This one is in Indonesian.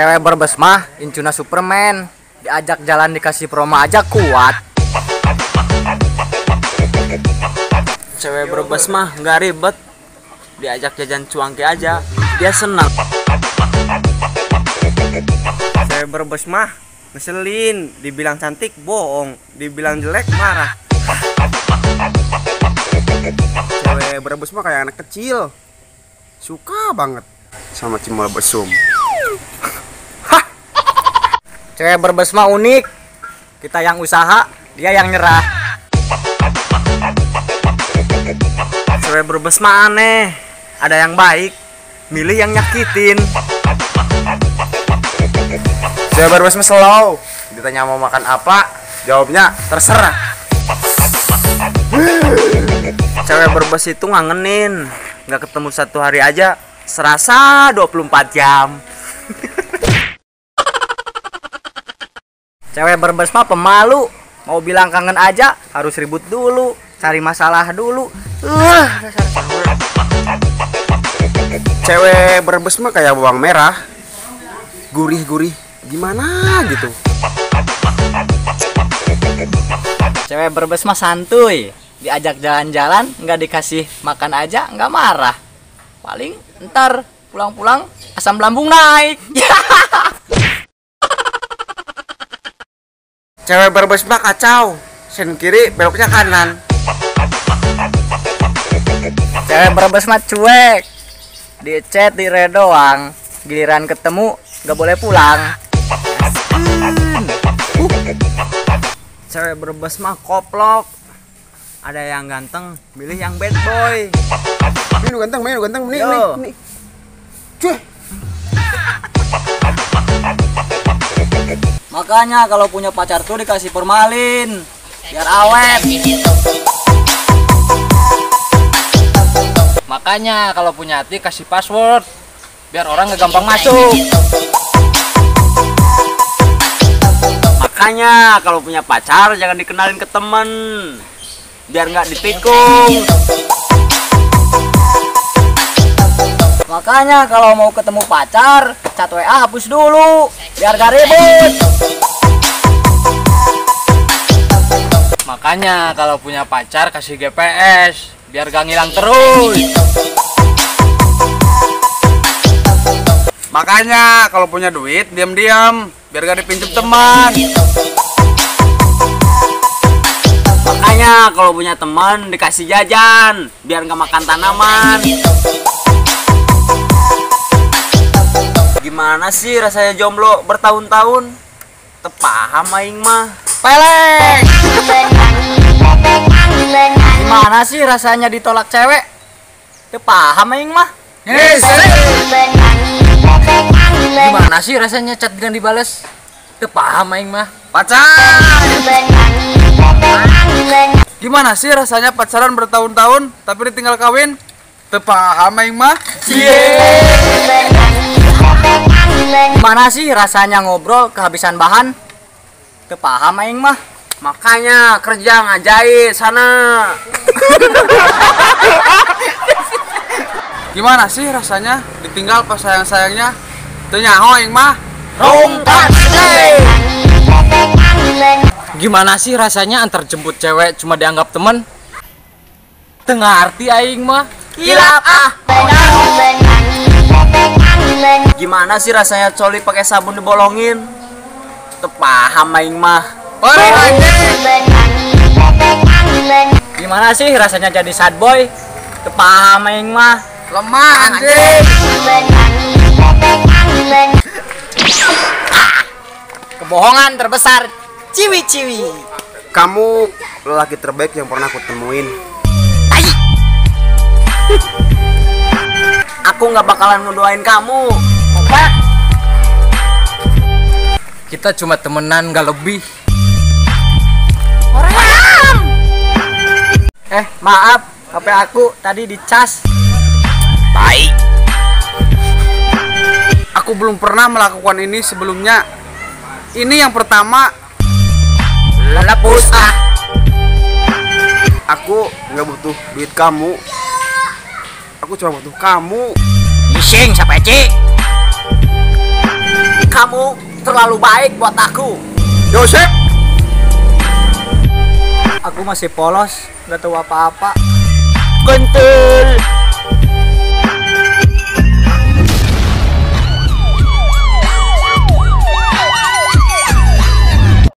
Cewek berbes mah incuna Superman, diajak jalan dikasih promo aja kuat. Cewek berbes mah nggak ribet, diajak jajan cuangki aja dia senang. Cewek berbes mah ngeselin, dibilang cantik bohong, dibilang jelek marah. Cewek berebus mah kayak anak kecil, suka banget sama cimol besum. Cewek berbes mah unik, kita yang usaha, dia yang nyerah. Cewek berbes mah aneh, ada yang baik, milih yang nyakitin. Cewek berebus mah slow, ditanya mau makan apa, jawabnya terserah. Cewek berbes itu ngangenin, nggak ketemu satu hari aja serasa 24 jam. Cewek berbes mah pemalu, mau bilang kangen aja harus ribut dulu, cari masalah dulu. Cewek berebus mah kayak bawang merah, gurih-gurih gimana gitu. Cewek berbes mah santuy, diajak jalan-jalan nggak dikasih makan aja nggak marah. Paling ntar pulang-pulang asam lambung naik. Cewek berebus mah kacau, sen kiri beloknya kanan. Cewek berbes mah cuek, di chat di red doang, giliran ketemu nggak boleh pulang. Cewek berbes mah koplok, ada yang ganteng milih yang bad boy. Ini ganteng, nih. Cuy. Makanya kalau punya pacar tuh dikasih formalin biar awet. Makanya kalau punya hati kasih password biar orang nggak gampang masuk. Makanya kalau punya pacar jangan dikenalin ke temen, biar nggak ditikung. Makanya kalau mau ketemu pacar, chat WA hapus dulu biar gak ribut. Makanya kalau punya pacar kasih GPS biar gak ngilang terus. Makanya kalau punya duit diam-diam biar gak dipinjem teman. Makanya kalau punya teman dikasih jajan biar nggak makan tanaman. Gimana sih rasanya jomblo bertahun-tahun? Tepaham aing mah. Pelek. Gimana sih rasanya ditolak cewek? Teu paham aing mah. Gimana sih rasanya chat dan dibales? Teu paham aing mah. Pacar. Gimana sih rasanya pacaran bertahun-tahun tapi ditinggal kawin? Teu paham aing mah. Gimana sih rasanya ngobrol kehabisan bahan? Teu paham aing mah. Makanya kerja ngajait sana. Gimana sih rasanya ditinggal pas sayang-sayangnya? Teu nyaho aing mah. Rungkat. Gimana sih rasanya antar jemput cewek cuma dianggap temen? Tengah arti aing mah. Kilap ah. Gimana sih rasanya coli pakai sabun dibolongin? Tepaham aing mah. Gimana sih rasanya jadi sad boy? Teu paham aing mah. Lemah anjing. Kebohongan terbesar ciwi-ciwi. Kamu lelaki terbaik yang pernah aku temuin. Aku nggak bakalan ngedoain kamu. Kita cuma temenan gak lebih. Maaf, HP aku tadi dicas. Baik. Aku belum pernah melakukan ini sebelumnya. Ini yang pertama. Lelepus ah. Aku nggak butuh duit kamu. Aku cuma butuh kamu. Bising siapa cik? terlalu baik buat aku. Joseph, Aku masih polos, nggak tahu apa-apa. Kentul.